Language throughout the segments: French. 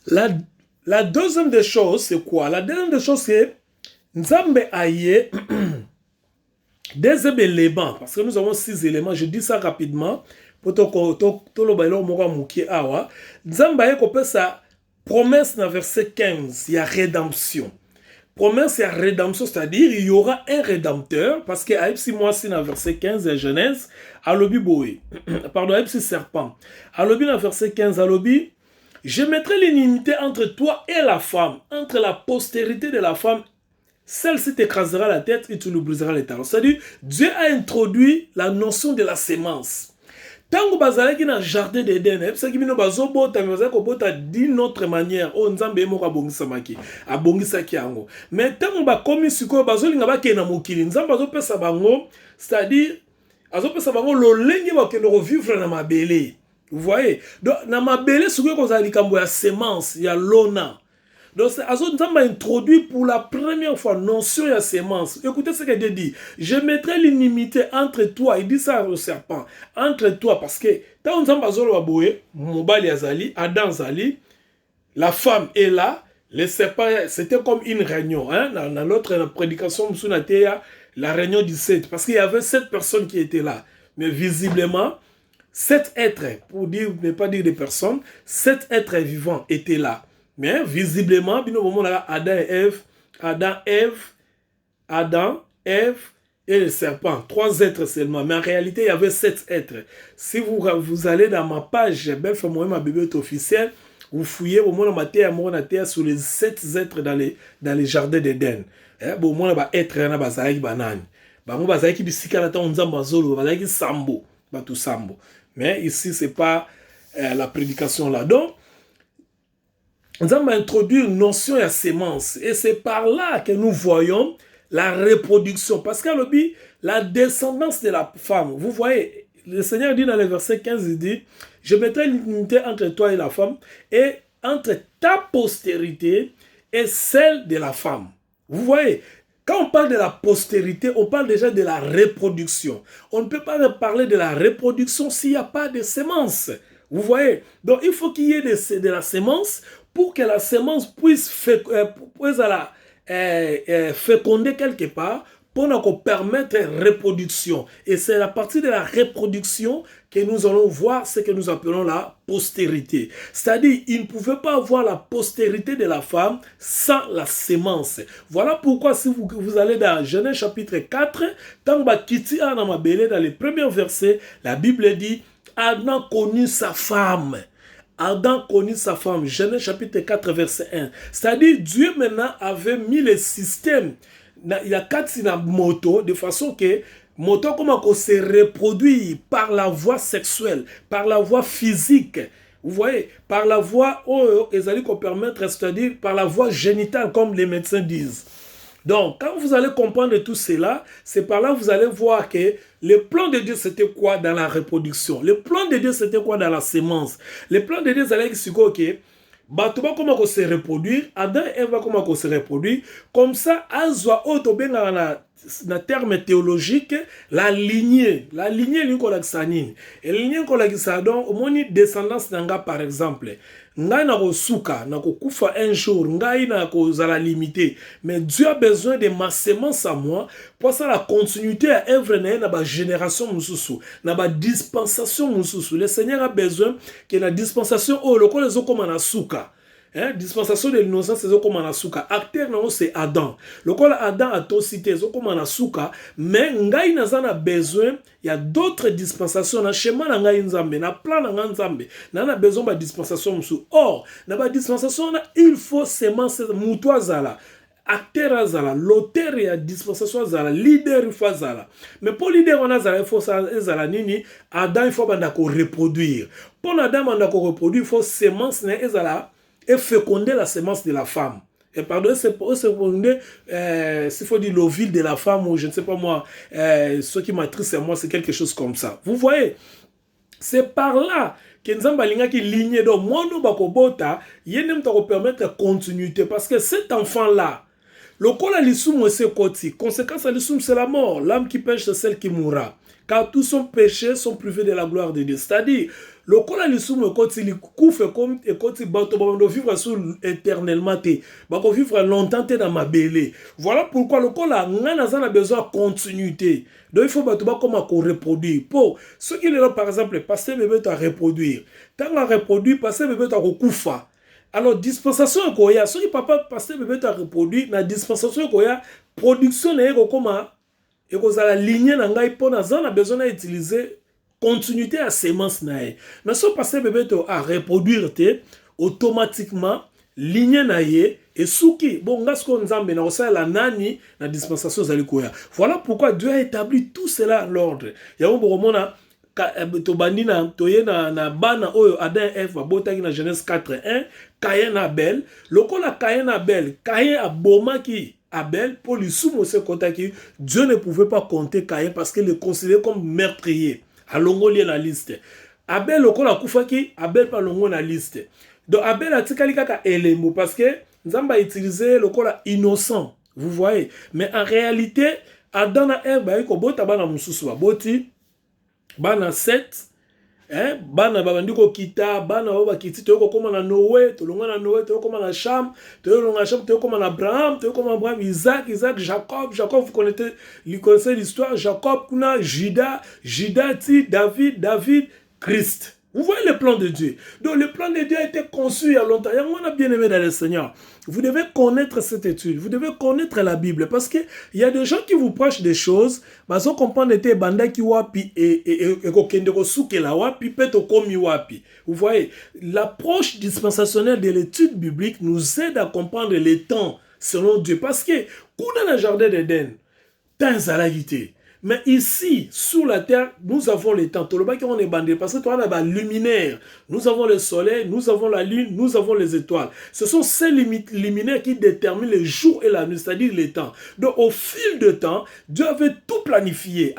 La, la deuxième des choses, c'est quoi? La deuxième des choses, c'est Nzambe aye des éléments, parce que nous avons 6 éléments, je dis ça rapidement, pour tout le bailo moko muki awa. Nzambe aye kopesa sa promesse dans verset 15, il y a rédemption. Promesse, il y a rédemption, c'est-à-dire il y aura un rédempteur, parce que si moi, c'est dans verset 15 de Genèse, alobi boé, pardon, si serpent, alobi dans verset 15, alobi, je mettrai l'inimité entre toi et la femme, entre la postérité de la femme. Celle-ci t'écrasera la tête et tu lui briseras les talons. C'est-à-dire, Dieu a introduit la notion de la sémence. Tango bazalaki na jardin d'Éden, c'est qui bino bazobota mais bazalaki kobota d'une autre manière. Oh nzambe moko abongisamaki, abongisaki yango. Mais tango bakomi sikoyo bazolinga bakende na mokili, nzambe azopesa bango, c'est-à-dire azopesa bango lolenge bakende revivre na mabele. Vous voyez? Donc na mabele sikoyo kozala likambo ya sémence, ya lona. Donc, Nzambe a introduit pour la première fois notion de sémence. Écoutez ce que Dieu dit. Je mettrai l'inimité entre toi. Il dit ça au serpent. Entre toi. Parce que, quand Nzambe a zolo Mobali Azali, Adam Zali, la femme est là. Le serpent, c'était comme une réunion. Hein? Dans l'autre prédication, la réunion du 7. Parce qu'il y avait 7 personnes qui étaient là. Mais visiblement, 7 êtres, pour dire, ne pas dire des personnes, 7 êtres vivants étaient là. Mais visiblement, Adam, Ève et le serpent. 3 êtres seulement. Mais en réalité, il y avait 7 êtres. Si vous allez dans ma page, ma bibliothèque officielle, vous fouillez au moins la terre sur les 7 êtres dans les jardins d'Éden. Bon, moi, ba être na bazaki banani. Ba mo bazaki bisika na temps nzamba zolo, bazaki sambo, ba tout sambo. Mais ici c'est pas la prédication là. Donc nous avons introduit une notion de sémence. Et c'est par là que nous voyons la reproduction. Parce qu'à l'objet, la descendance de la femme. Vous voyez, le Seigneur dit dans le verset 15, il dit, je mettrai l'unité entre toi et la femme, et entre ta postérité et celle de la femme. Vous voyez, quand on parle de la postérité, on parle déjà de la reproduction. On ne peut pas parler de la reproduction s'il n'y a pas de sémence. Vous voyez, donc il faut qu'il y ait de la sémence pour que la sémence puisse féconder quelque part pour permettre reproduction. Et c'est à partir de la reproduction que nous allons voir ce que nous appelons la postérité. C'est-à-dire, il ne pouvait pas avoir la postérité de la femme sans la sémence. Voilà pourquoi si vous allez dans Genèse chapitre 4, dans les premiers versets, la Bible dit, Adam connut sa femme. Adam connut sa femme. Genèse chapitre 4, verset 1. C'est-à-dire, Dieu maintenant avait mis le système. Il y a 4 motos de façon que moto comment se reproduit par la voie sexuelle, par la voie physique. Vous voyez, par la voie, ils allaient permettre, c'est-à-dire par la voie génitale, comme les médecins disent. Donc, quand vous allez comprendre tout cela, c'est par là que vous allez voir que le plan de Dieu, c'était quoi dans la reproduction? Le plan de Dieu, c'était quoi dans la sémence? Le plan de Dieu, c'est allait dire que Batuba comment se reproduire, Adam et Eva comment se reproduire, comme ça, Azwa Otobenga na terme théologique, la lignée l'inkolaksanine. Et la lignée l'inkolaksadon, au moins descendance nanga par exemple. Ngai na kosuka, na kokufa un jour, ngai na kozala limité. Mais Dieu a besoin de ma sémence à moi pour ça la continuité à œuvre na ba génération mususu, na ba dispensation mususu. Le Seigneur a besoin que la dispensation le ko les okoma na suka. Dispensation de l'innocence c'est comme anasuka. Acteur non c'est Adam. Le col Adam a tout cité c'est comme anasuka, mais ngai nazana besoin il y a d'autres dispensations na schéma na ngai nzambe na plan na nzambe. Na besoin ba dispensation musu. Or, na ba dispensation na il faut semence mutu azala. Acteur azala, l'auteur ya dispensation azala, leader il faut azala. Mais pour leader on azala il faut azala nini, Adam il faut banda ko reproduire. Pour Adam banda ko reproduire, il faut semence na azala et féconder la sémence de la femme. Et pardon, c'est féconder, s'il faut dire l'ovule de la femme, ou je ne sais pas moi, ce qui m'attriste à moi, c'est quelque chose comme ça. Vous voyez, c'est par là que Nzamba linga qui ligne donc moi no bakobota, yenem ta permettre la continuité parce que cet enfant là, le col à l'issue c'est koti, conséquence à l'issue c'est la mort, l'âme qui pêche c'est celle qui mourra. car tous sont péchés, sont privés de la gloire de Dieu. C'est-à-dire, le col à l'issue, quand il couvre comme et quand il bateau, on doit vivre éternellement, on doit vivre longtemps dans ma belle. Voilà pourquoi le col a besoin de continuité. Donc il faut battre comme à reproduire. Pour ceux qui là, par exemple, passer bébé à reproduire. Tant à reproduire, passer bébé à recouvrir. Alors, dispensation, ceux qui papa passer bébé à reproduire, la dispensation, production, et que la lignée, on a besoin d'utiliser continuité à sémence. Mais si on passe bébé à reproduire, automatiquement, lignée naie et souki. Bon, on a la nani, la dispensation, voilà pourquoi Dieu a établi tout cela en l'ordre. Il y a un moment tobandi na bana oyo Adam et Eve botaki na Genèse 4:1 Caïn Abel lokola Caïn Abel Caïn abomaki Abel pour lui soumettre kotaki Dieu ne pouvait pas compter Caïn parce qu'il le considérait comme meurtrier alongoli la liste Abel lokola kufaki Abel pas longo na liste donc Abel a tikali kaka elembo parce que Nzamba a utilisé lokola innocent vous voyez mais en réalité Adam et Eve ba ko bota bana mususu ba boti bana 7 bana babandi ko kita bana ba kiti to ko koma na Noé to longa na Noé to koma na Cham to longa Cham to koma na Abraham to koma Abraham Isaac Jacob vous connaissez l'histoire Jacob kuna Judas David Christ. Vous voyez le plan de Dieu. Donc le plan de Dieu a été conçu il y a longtemps. Et on a bien aimé dans le Seigneur. Vous devez connaître cette étude. Vous devez connaître la Bible. Parce qu'il y a des gens qui vous prêchent des choses. Mais on comprend que banda ki wapi et kokende ko souke la wapi peto komi wapi. Vous voyez, l'approche dispensationnelle de l'étude biblique nous aide à comprendre les temps selon Dieu. Parce que dans le jardin d'Éden, temps zalagité. Mais ici, sous la terre, nous avons les temps. On est bandé parce que on a luminaire. Nous avons le soleil, nous avons la lune, nous avons les étoiles. Ce sont ces luminaires qui déterminent les jours et la nuit, c'est-à-dire les temps. Donc, au fil de temps, Dieu avait tout planifié.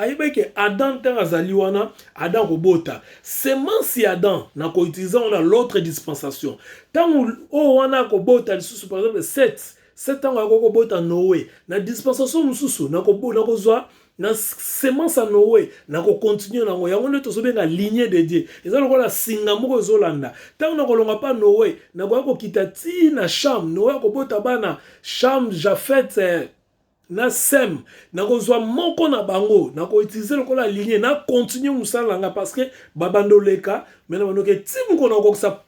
Adam Adam robota. C'est même si Adam n'a pas utilisé, on a l'autre dispensation. Tant on a robota, par exemple, 7 ans, on a robota Noé. La dispensation, nous avons na semence à Noé na ko continuer na ngoya ngone to sobe na lignée de Dieu ezalo ko la singa moko zolanda tant na ko longa pa Noé na ko kitati na Cham Noé ko bota bana Cham Jafet na Sem na ko zwa moko na bango na ko utiliser ko la lignée na continuer musala nga parce que babando leka mais na banoke timu ko na ko sa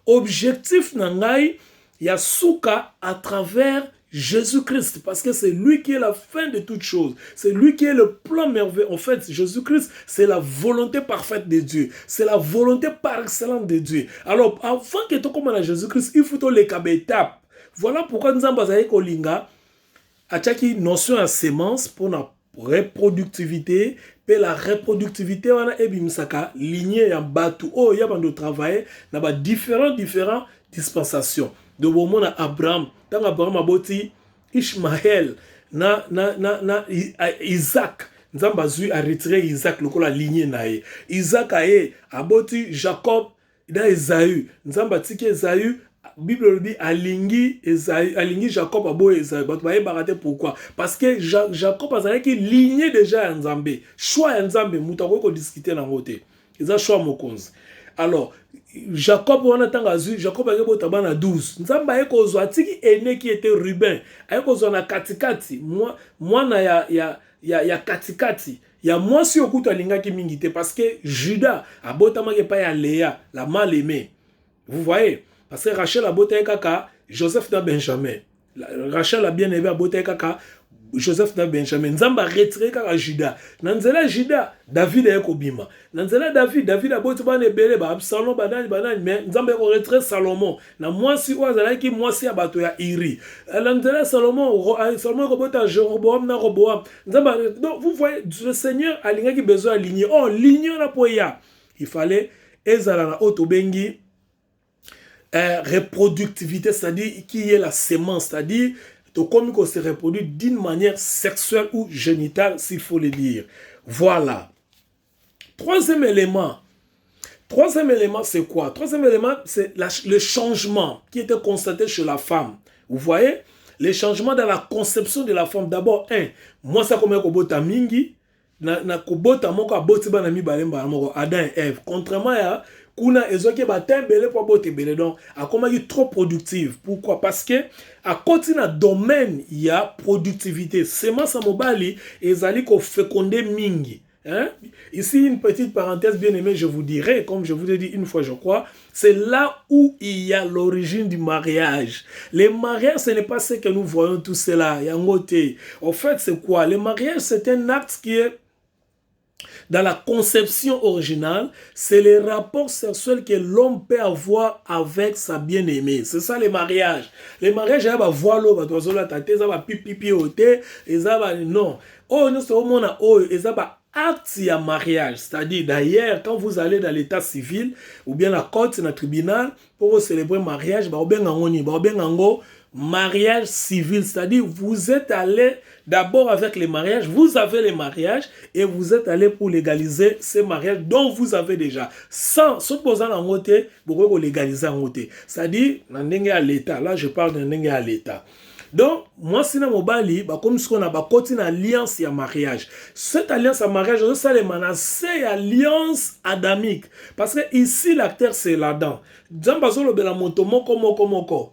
objectif na ngai ya suka à travers Jésus-Christ, parce que c'est lui qui est la fin de toutes choses. C'est lui qui est le plan merveilleux. En fait, Jésus-Christ, c'est la volonté parfaite de Dieu. C'est la volonté par excellence de Dieu. Alors, avant que tu commences à Jésus-Christ, il faut que les étapes. Voilà pourquoi nous avons basé Kolinga à chaque notion à sémence pour la reproductivité. Et la reproductivité, on a ebimsaka lignée en bateau. Oh, il y a de travail, il y a différentes dispensations. De moment à Abraham, tant Abraham a boti Ishmael, na Isaac, Nzamba zui a retiré Isaac, le la lignée nae. Isaac a boti Jacob, da Esaü, Nzamba tike Esaü, Bible le dit alingi Esaü, alingi Jacob a bo Esaü. Bah tu baraté pourquoi? Parce que Jacob a qui lignée déjà Nzambe, choix Nzambe, mutako ko discuter na ngote. Eza choix mokonzi. Alors Jacob on attend azu Jacob a été bana 12 nzamba eko zo atiki aîné qui était Ruben eko zo na katikati moi na ya katikati ya moi si okuta linga ki mingite parce que Judas a botama ke pa ya Léa la mal aimée vous voyez parce que Rachel a boté kaka Joseph na Benjamin Rachel a bien aimé a boté kaka Joseph na Benjamin nzamba retiré kaka Judas nanzela Judas David a kobima nanzela David a boté bana ebele ba Absalom banani mais nzamba ko retiré Salomon na moi si oazala ki moi si abato ya Iri nanzela Salomon ko boté Jéroboam na Roboam nzamba donc vous voyez le Seigneur a linga ki besoin aligner ligne na poya il fallait ezala na otobengi reproductivité c'est-à-dire qui est la sémence c'est-à-dire comme qu'on se reproduit d'une manière sexuelle ou génitale, s'il faut le dire. Voilà. Troisième élément, c'est quoi? Troisième élément, c'est le changement qui était constaté chez la femme. Vous voyez? Les changements dans la conception de la femme. D'abord, moi, ça comme un mingi. na kobota moko aboti bana mibale mbala moko Adam et Ève. Contrairement à kuna ezoki batembele po bote bele, donc akomaki trop productive. Pourquoi? Parce que à côté na domaine il y a productivité. Semence mobali ezali ko féconder mingi. Hein? Ici, une petite parenthèse bien aimée, je vous dirai, comme je vous ai dit une fois, je crois, c'est là où il y a l'origine du mariage. Les mariages, ce n'est pas ce que nous voyons tout cela. En fait, c'est quoi? Le mariage, c'est un acte qui est dans la conception originale, c'est les rapports sexuels que l'homme peut avoir avec sa bien-aimée. C'est ça les mariages. Les mariages, il y a des voiles, il y a des pipi, non. Oh, nous sommes acte à mariage, c'est-à-dire d'ailleurs quand vous allez dans l'état civil ou bien la cour, dans le tribunal pour célébrer mariage, mariage civil, c'est-à-dire vous êtes allé d'abord avec les mariages, vous avez les mariages et vous êtes allé pour légaliser ces mariages dont vous avez déjà. Sans supposant en côté, vous légaliser en côté. C'est-à-dire, à l'état, là je parle d'un à l'état. Donc, moi, si je suis comme ce qu'on a une alliance et un mariage. Cette alliance à mariage, c'est alliance adamique. Parce que ici, l'acteur, c'est l'Adam.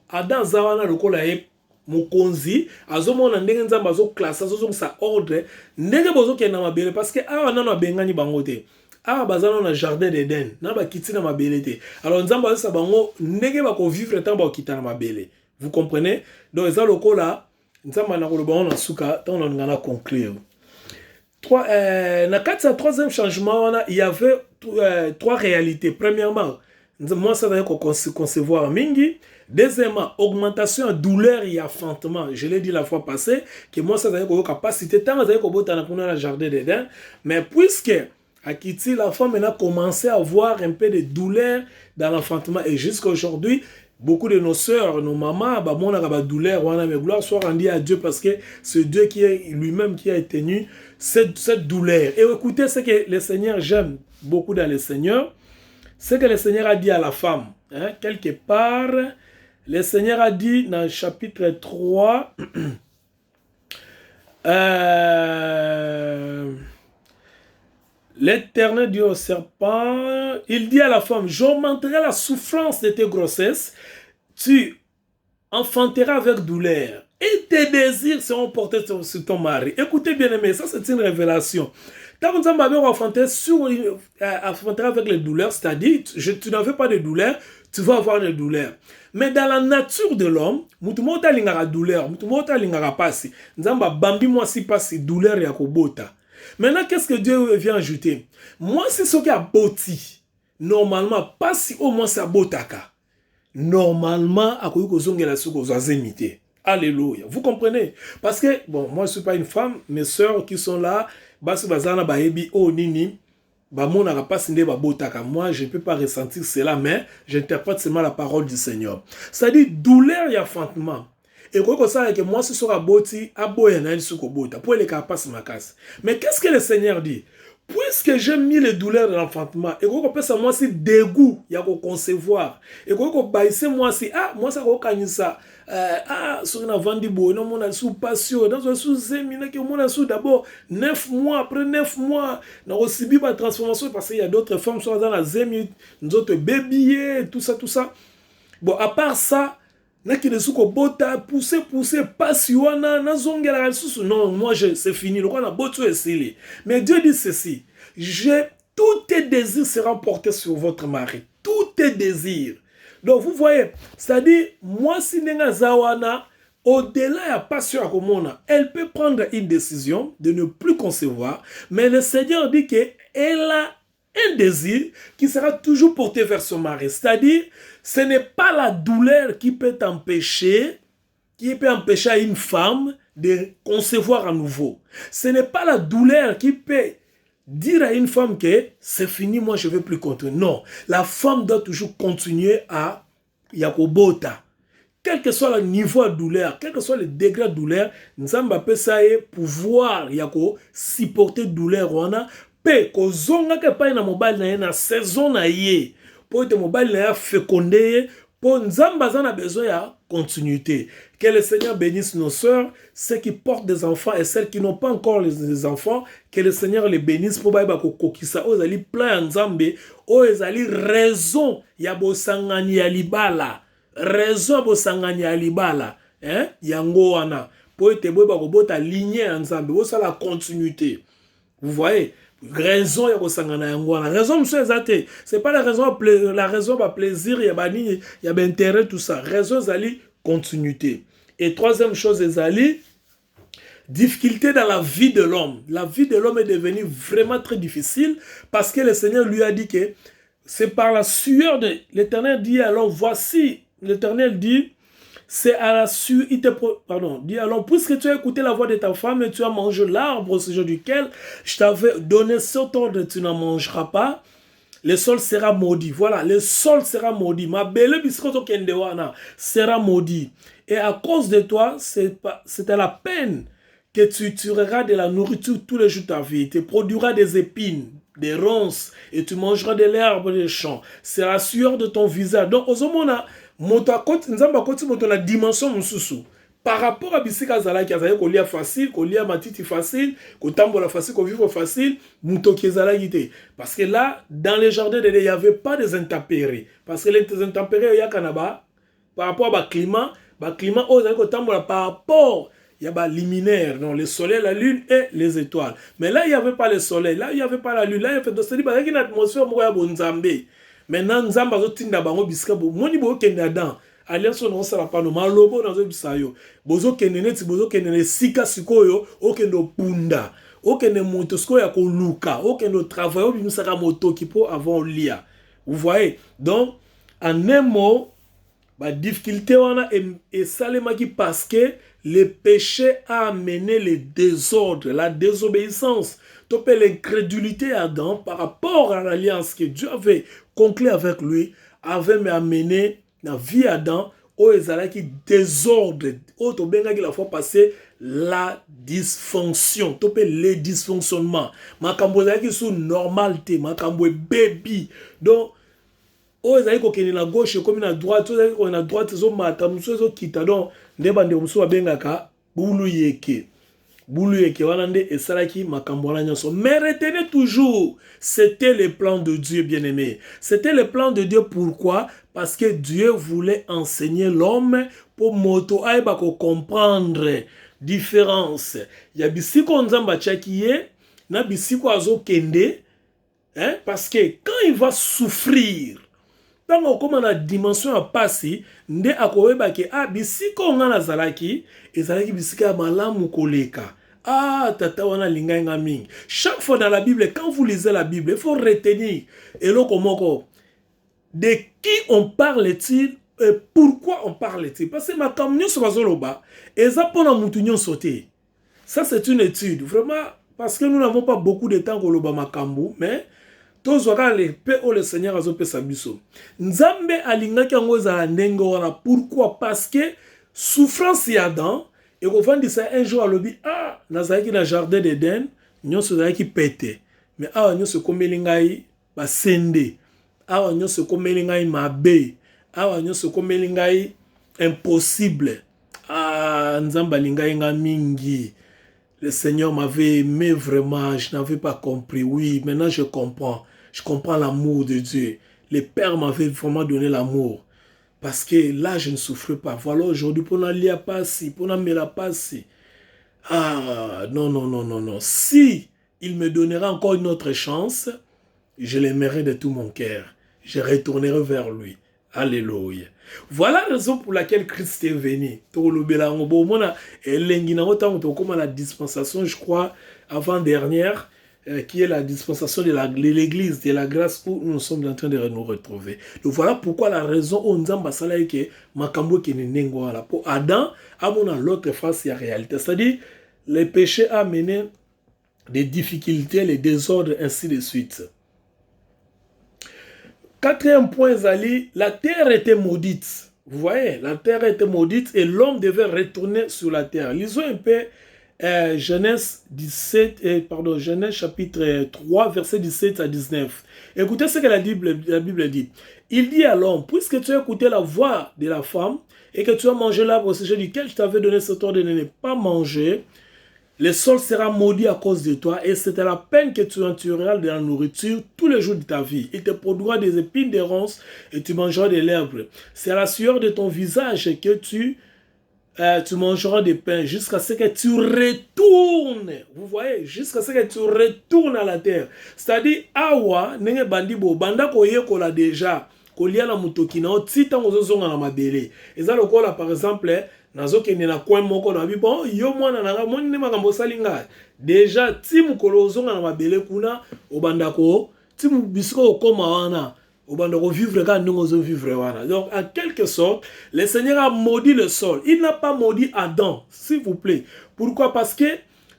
Adam zawana lokola ye mokonzi azomona ndenge nzamba zo classe azo sa ordre ndenge bozo kena mabele parce que awa nana bengani bango te. Awa bazana na jardin d'Eden na ba kiti na mabele te. Alors nzamba sa bango ndenge ba ko vivre tant ba kita na mabele. Vous comprenez? Donc eza lokola nzamba na koloba on suka tant on ngana conclure. Na kati ya troisième changement il y avait trois réalités. Premièrement, moi ça veut dire concevoir mingi. Deuxièmement, augmentation de douleur et affantement. Je l'ai dit la fois passée que moi ça veut dire capacité tant ça veut dire dans le jardin d'Éden, mais puisque à Kiti la femme a commencé à avoir un peu de douleur dans l'enfantement et jusqu'à aujourd'hui beaucoup de nos sœurs, nos mamans, bah mon a douleur, on a mais gloire soit rendue à Dieu parce que c'est Dieu qui est lui-même qui a éteint cette douleur. Et écoutez ce que le Seigneur j'aime beaucoup dans le Seigneur, ce que le Seigneur a dit à la femme, hein, quelque part, le Seigneur a dit dans le chapitre 3, l'Éternel dit au serpent, il dit à la femme, j'augmenterai la souffrance de tes grossesses, tu enfanteras avec douleur, et tes désirs seront portés sur ton mari. Écoutez bien aimé, ça c'est une révélation. Quand vous avez enfanté avec les douleurs, c'est-à-dire, tu n'avais pas de douleur, tu vas avoir des douleurs. Mais dans la nature de l'homme, mutumota lingara douleur, mutumota lingara pasi. Nzamba bambi moi si pasi douleur ya kobota. Maintenant, qu'est-ce que Dieu vient ajouter? Moi, c'est ce qui a boti. Normalement, pas si au moins ça botaka. Normalement, à quoi vous avez la soukozazemité. Alléluia. Vous comprenez? Parce que, bon, moi, je ne suis pas une femme, mes sœurs qui sont là, basi bazana baebi o nini, moi, je ne peux pas ressentir cela, mais j'interprète seulement la parole du Seigneur. C'est-à-dire, douleur et enfantement. Et quoi que ça, que moi, ce sera boti, pour les capaces ma casse. Mais qu'est-ce que le Seigneur dit? Puisque j'ai mis les douleurs de l'enfantement, et quoi que ça, moi, c'est dégoût, il y a qu'on concevoir. Et quoi que c'est moi, c'est, moi, ça, ça. Sur une vendu beau, non, mon sous passion, dans un sous séminaire que mon sous d'abord 9 mois, après 9 mois, dans aussi bien la transformation parce qu'il y a d'autres femmes soit dans la zemi, nous autres bébés, tout ça. Bon, à part ça, n'a qui ne sous ko bota pousser, passionna, na zongela la sous. Non, moi c'est fini, le roi na botu est scellé. Mais Dieu dit ceci, tous tes désirs seront portés sur votre mari, tous tes désirs. Donc vous voyez, c'est-à-dire, moi si nenga zawana, au-delà de passion à komona, elle peut prendre une décision de ne plus concevoir, mais le Seigneur dit qu'elle a un désir qui sera toujours porté vers son mari. C'est-à-dire, ce n'est pas la douleur qui peut empêcher une femme de concevoir à nouveau. Ce n'est pas la douleur qui peut dire à une femme que c'est fini, moi je ne veux plus continuer. Non, la femme doit toujours continuer à yakobota. Quel que soit le niveau de douleur, quel que soit le degré de douleur, nous avons pouvoir supporter douleur. On a pe kozonga ke pa na mobile na saison na ye. Pour être mobile na fécondé Pour Nzamba, on a besoin de continuité. Que le Seigneur bénisse nos sœurs, ceux qui portent des enfants et celles qui n'ont pas encore les enfants, que le Seigneur les bénisse pour que kokisa ozali plein Nzambe, ozali raison ya bosangani ya libala, raison bosangani ya libala, hein, yango wana, pour ete boye bakobota lignée Nzambe, bosa la continuité. Vous voyez? Raison ya kosangana yango wana. Raison monsieur ezate. C'est pas la raison ba plaisir ya bani ya ba intérêt tout ça. Raison ezali continuité. Et troisième chose ezali difficulté dans la vie de l'homme. La vie de l'homme est devenue vraiment très difficile parce que le Seigneur lui a dit que c'est par la sueur de l'Éternel dit alors voici l'Éternel dit c'est à la sueur, dit alors, puisque tu as écouté la voix de ta femme et tu as mangé l'arbre au sujet duquel je t'avais donné cet ordre, tu n'en mangeras pas, le sol sera maudit. Voilà, le sol sera maudit. Ma belle biscotte kendewana sera maudit. Et à cause de toi, c'est à la peine que tu tueras de la nourriture tous les jours de ta vie. Tu produiras des épines, des ronces, et tu mangeras de l'herbe des champs. C'est la sueur de ton visage. Donc, aux hommes, Nzamba koti moto na dimension mususu par rapport à bisika zalaki azali kolia facile, kolia matiti facile, kotambola facile, vivre facile, muto kezalaki te. Parce que là, dans les jardins il n'y avait pas des intempéries. Parce que les intempéries ya kanaba par rapport à climat ozali kotambola par rapport il y a ba liminaire, non, le soleil, la lune et les étoiles. Mais là il n'y avait pas le soleil, là il n'y avait pas la lune, là il y avait une atmosphère moya bonzambe. Maintenant, Nzamba zo tinda bango bisika bo moni bo kende dan alliance on sala pa no malobo na zo bisayo bozo kende neti bozo kende ne sika sikoyo okendo punda okende moto sikoyo ya ko luka okendo travail o bimisaka moto ki po avant lia. Vous voyez? Donc en un mot la difficulté wana et salemaki parce que le péché a amené le désordre, la désobéissance, l'incrédulité à Adam par rapport à l'alliance que Dieu avait conclue avec lui, avait amené la vie à Adam au ezalaki désordre, au tobenga qui la fois passée la dysfonction, topé les dysfonctionnements, makambo ezalaki sous normalité, makambo baby. Donc o ezali kokende na gauche comme na droite, ezali ko na droite zo mata muso zo kita donc ndeba nde muso abengaka bulu yeke wana nde esalaki makambo wana nyonso. Mais retenez toujours, c'était le plan de Dieu bien-aimé. C'était le plan de Dieu. Pourquoi? Parce que Dieu voulait enseigner l'homme pour moto aiba ko comprendre différence. Ya bisiko nzamba chakiye na bisiko azo kende, hein, parce que quand il va souffrir tango koma na dimension ya pasi nde akoyeba ke bisiko nga nazalaki ezalaki bisika ya malamu koleka. Tata wana linga mingi. Chaque fois dans la Bible, quand vous lisez la Bible, il faut retenir de qui on parle-t-il et pourquoi on parle-t-il. Parce que ma kamnyo sobazoloba eza pona mutu nyonso te. Ça c'est une étude vraiment parce que nous n'avons pas beaucoup de temps koloba makambu, mais tous les paix au le Seigneur a zopé sa biso. Nzambe alingaki yango za ndenge wana. Pourquoi? Parce que souffrance ya Adam et qu'on va dire ça un jour à l'obi nazaki na jardin d'Éden nyonso zaki pété. Mais nyonso komeli ngai ba sende. Nyonso komeli ngai mabe. Nyonso komeli ngai impossible. Nzamba lingai nga mingi. Le Seigneur m'avait aimé vraiment, je n'avais pas compris. Oui, maintenant je comprends. Je comprends l'amour de Dieu. Le Père m'avait vraiment donné l'amour. Parce que là, je ne souffre pas. Voilà, aujourd'hui, pour n'aller pas si, pour n'amener pas si. Non. Si il me donnera encore une autre chance, je l'aimerai de tout mon cœur. Je retournerai vers lui. Alléluia. Voilà la raison pour laquelle Christ est venu. La dispensation, je crois, avant-dernière, qui est la dispensation de l'église, de la grâce où nous sommes en train de nous retrouver. Donc voilà pourquoi la raison où nous avons que Makambo qui n'est pas pour Adam, à l'autre face, il y a réalité. C'est-à-dire, le péché a mené des difficultés, les désordres, ainsi de suite. Quatrième point, Zali, la terre était maudite. Vous voyez, la terre était maudite et l'homme devait retourner sur la terre. Lisons un peu Genèse chapitre 3, verset 17 à 19. Écoutez ce que la Bible dit. Il dit à l'homme, puisque tu as écouté la voix de la femme et que tu as mangé l'arbre au sujet duquel je t'avais donné cet ordre de ne pas manger, le sol sera maudit à cause de toi et c'est à la peine que tu en tueras de la nourriture tous les jours de ta vie. Il te produira des épines de ronces et tu mangeras de l'herbe. C'est à la sueur de ton visage que tu mangeras des pains jusqu'à ce que tu retournes. Vous voyez, jusqu'à ce que tu retournes à la terre. C'est-à-dire, awa, nenge bandibo, banda koye kola déjà, kolia la mutoki na otita ngozozonga na mabele. Eza lokola par exemple, nazo kende na coin moko na bi bon, yo mwana nanga moni ne makambo salinga. Déjà timu kolozonga na mabele kuna obanda ko, timu bisiko okoma wana. Donc, en quelque sorte, le Seigneur a maudit le sol. Il n'a pas maudit Adam, s'il vous plaît. Pourquoi? Parce que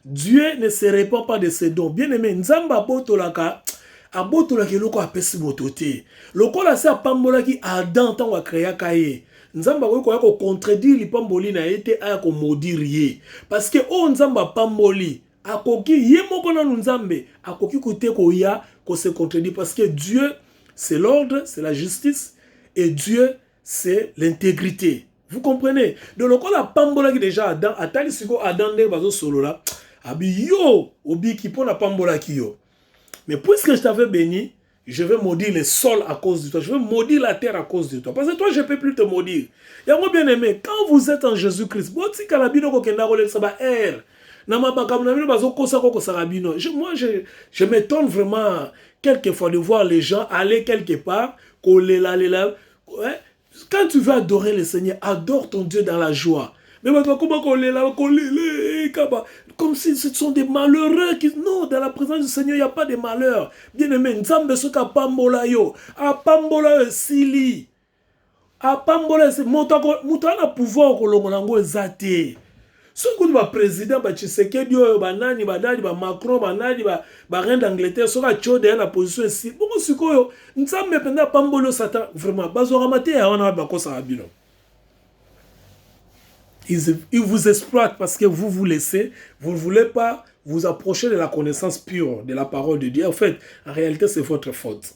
Dieu ne se répand pas de ses dons. Bien aimé, Nzamba botolaka, abotolaki loko apesi botote. Loko la sa pambolaki Adam tant wa créa kaye. Nzamba ko contredire li pamboli na été a ko maudire ye. Parce que o Nzamba pamboli akoki ye moko na Nzambe akoki kote ko ya ko se contredire parce que Dieu c'est l'ordre, c'est la justice. Et Dieu, c'est l'intégrité. Vous comprenez? Donc, quand la pambola qui déjà Adam, atali siko Adam de bazo solo là, abi yo, obi qui pon la pambola qui yo. Mais puisque je t'avais béni, je vais maudire le sol à cause de toi. Je vais maudire la terre à cause de toi. Parce que toi, je ne peux plus te maudire. Et moi, bien aimé, quand vous êtes en Jésus-Christ, moi, je m'étonne vraiment quelquefois de voir les gens aller quelque part, quand tu veux adorer le Seigneur, adore ton Dieu dans la joie. Mais comme si ce sont des malheureux qui... Non, dans la présence du Seigneur, il n'y a pas de malheur. Bien aimé, Nzambe soka pambola yo, a pambola sili, a pambola se mutana pouvoir kolongo ezate. Ce que le président Tshisekedi banani badali ba Macron banani ba reine d'Angleterre soka chode na position ici. Bon sikoyo, Nzambe penda pambola Satan vraiment bazora maté ya wana ba kosa abino. Ils vous exploitent parce que vous vous laissez, vous ne voulez pas vous approcher de la connaissance pure de la parole de Dieu. En fait, en réalité, c'est votre faute.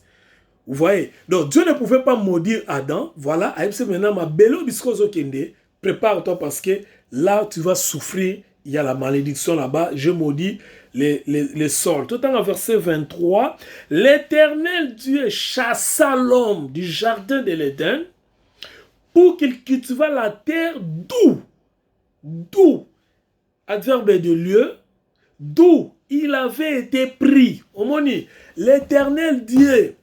Vous voyez? Donc, Dieu ne pouvait pas maudire Adam. Voilà, maintenant, ma belle biscoso kende, prépare-toi parce que là, tu vas souffrir. Il y a la malédiction là-bas. Je maudis les sorts. Tout en verset 23, l'Éternel Dieu chassa l'homme du jardin de l'Éden pour qu'il cultivât la terre d'où, adverbe de lieu, d'où il avait été pris. Omoni, l'Éternel Dieu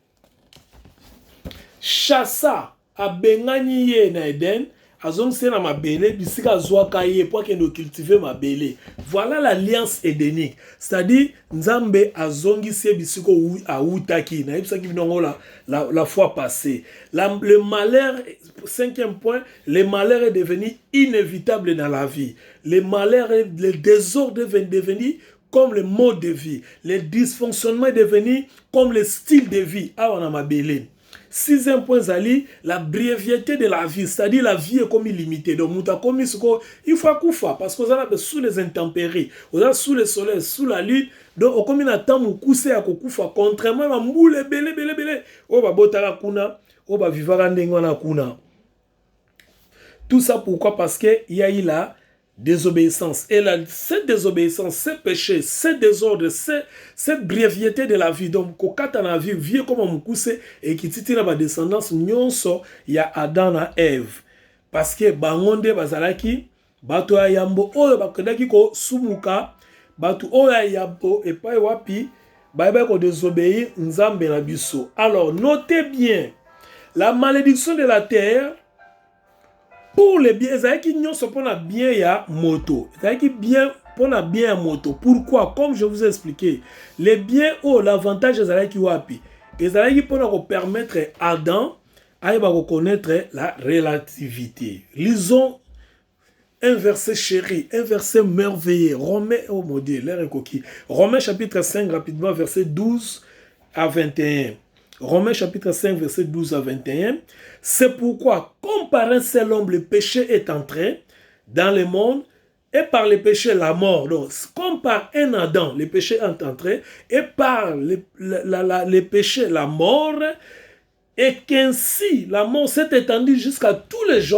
chassa a bengani ye na Eden, azong se na mabele, bisika zwaka ye pour qu'il nous cultive mabele. Voilà l'alliance édénique. C'est-à-dire, Nzambe azongi se bisiko a outaki. Na yipsa ki binongo la fois passée. Le malheur, cinquième point, le malheur est devenu inévitable dans la vie. Le malheur, le désordre est devenu comme le mode de vie. Le dysfonctionnement est devenu comme le style de vie. Ah, on a mabele. Sixième point, Zali, la brièveté de la vie, c'est-à-dire la vie est comme illimitée. Donc, il faut koufa parce qu'on est sous les intempéries, on est sous le soleil, sous la lune. Donc, on a temps moukousse à koufa. Contrairement à moule, belé, on va botala kuna, on va vivre en kuna. Tout ça pourquoi? Parce qu'il y a eu la désobéissance. Et là, cette désobéissance, ce péché, ce désordre, cette brièveté de la vie, donc, quand la vie vient comme un mousse et qui titille la descendance, nyonso, il y a Adam et Ève. Parce que, bangonde, bazalaki, bato ya yambo, oyo bakodaki ko sumuka, bato oyo ya yambo, et pas wapi, baïba ko désobéir, nzambe na biso. Alors, notez bien, la malédiction de la terre, pour les biens, qui n'y sont pas bien ya moto. Qui bien pour la bien moto. Pourquoi? Comme je vous ai expliqué, les biens ont l'avantage de qui wapi. Et qui pour permettre à Adam à reconnaître la relativité. Lisons un verset chéri, un verset merveilleux. Romains, oh mon Dieu, l'air est coquille. Romains chapitre 5, rapidement, verset 12 à 21. Romains chapitre 5, verset 12 à 21. C'est pourquoi, comme par un seul homme, le péché est entré dans le monde, et par le péché, la mort. Donc, comme par un Adam, le péché est entré, et par le péché, la mort, Et qu'ainsi la mort s'est étendue jusqu'à tous les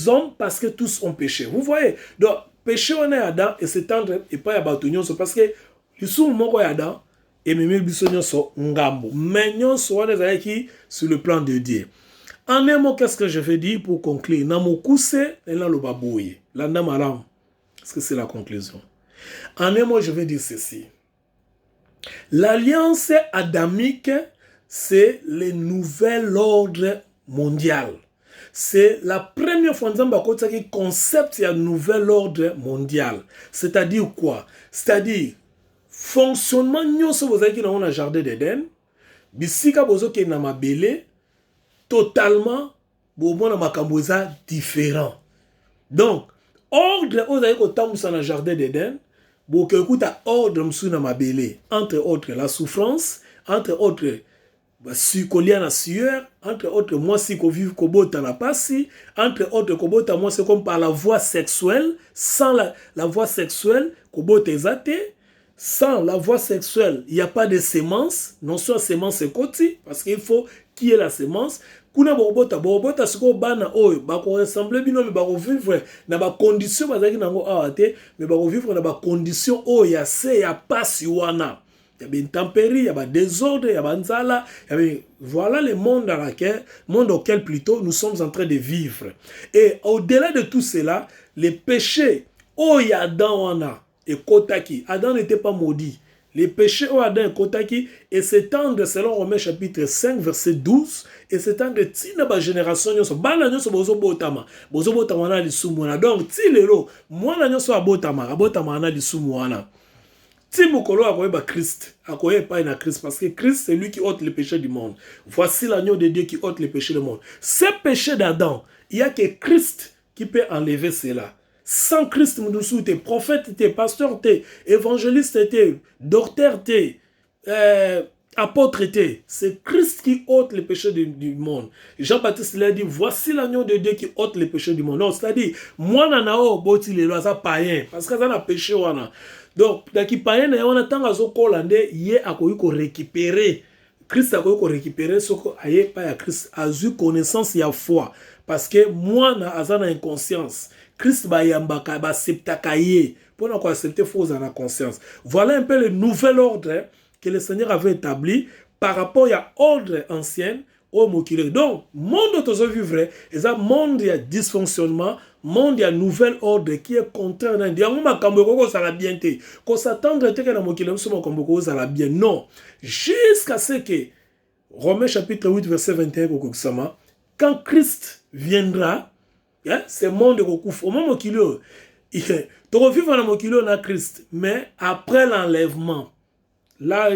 hommes parce que tous ont péché. Vous voyez? Donc, péché on est Adam et s'étendre et pas à Batunion, parce que le sous moko Adam et même bisonio so ngambo. Mais nous sommes qui sur le plan de Dieu. En un mot, qu'est-ce que je veux dire pour conclure? Namokuse et là le babouye. La namaram. Parce que c'est la conclusion. En un mot, je veux dire ceci. L'alliance adamique, c'est le nouvel ordre mondial. C'est la première fois que nous concept un nouvel ordre mondial. C'est-à-dire quoi? C'est-à-dire, fonctionnement, nous sommes dans un jardin d'Éden, bisika bozo ke na mabele, totalement, bon na makamboza différent. Donc, ordre, vous avez dans le jardin d'Éden, bon que écoute ordre msou na mabele, entre autres la souffrance, entre autres si kolia na sueur, entre autres moi si ko vivre kobota na pasi, entre autres kobota moi c'est comme par la voie sexuelle, sans la voie sexuelle kobota ezate, sans la voie sexuelle, il n'y a pas de sémence, non soit sémence et côté, parce qu'il faut qui est la sémence. Kuna borobota siko bana oyo bako ressembler bino mais bako vivre na ba condition bazaki nango awate mais bako vivre na ba condition oyo ya se ya pasi wana. Il y a une tempérie, il y a un désordre, il y a un nzala. Voilà le monde monde auquel plutôt nous sommes en train de vivre. Et au-delà de tout cela, les péchés, oh il y a Adam et Kotaki. Adam n'était pas maudit. Les péchés au Adam et Kotaki et s'étendent selon Romains chapitre 5 verset 12 et s'étendent tina ba génération nyonso bana nyonso bozo botama na lisumu wana. Donc ti lelo mwana nyonso abotama na lisumu wana. Si Mokolo a ba Christ, a pas na Christ, parce que Christ c'est lui qui ôte le péché du monde. Voici l'agneau de Dieu qui ôte le péché du monde. Ce péché d'Adam, il n'y a que Christ qui peut enlever cela. Sans Christ, nous t'es prophète, t'es pasteur, t'es évangéliste, t'es docteur, t'es apôtre, t'es. C'est Christ qui ôte le péché du monde. Jean-Baptiste l'a dit, voici l'agneau de Dieu qui ôte le péché du monde. Non, c'est-à-dire, moi, nanao, boti les lois, ça païen, parce que ça n'a péché, wana. Donc, daki païen, on attend à ce qu'on y a récupérer. Christ a récupérer ce qu'on a pas à Christ, a eu connaissance, il y a foi. Parce que moi, na azana inconscience. Christ ba yambaka ba septakaye pour nous accepter faux en conscience. Voilà un peu le nouvel ordre que le Seigneur avait établi par rapport à l'ordre ancien au mokile. Donc, monde de vivre, c'est un monde de dysfonctionnement, monde de nouvel ordre qui est contraire. Il y a un moment ça la bien té. Qu'on s'attendre que la mokile nous ça la bien. Non, jusqu'à ce que Romains chapitre 8 verset 21 quand Christ viendra, c'est monde de au moment qu'il tu revivre dans le kilo na Christ, mais après l'enlèvement, là,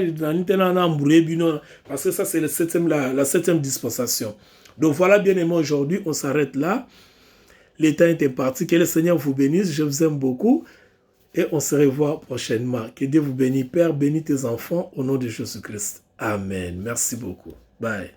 parce que ça c'est la septième dispensation. Donc voilà bien aimé aujourd'hui, on s'arrête là. Le temps était parti. Que le Seigneur vous bénisse, je vous aime beaucoup et on se revoit prochainement. Que Dieu vous bénisse, Père, bénis tes enfants au nom de Jésus-Christ. Amen. Merci beaucoup. Bye.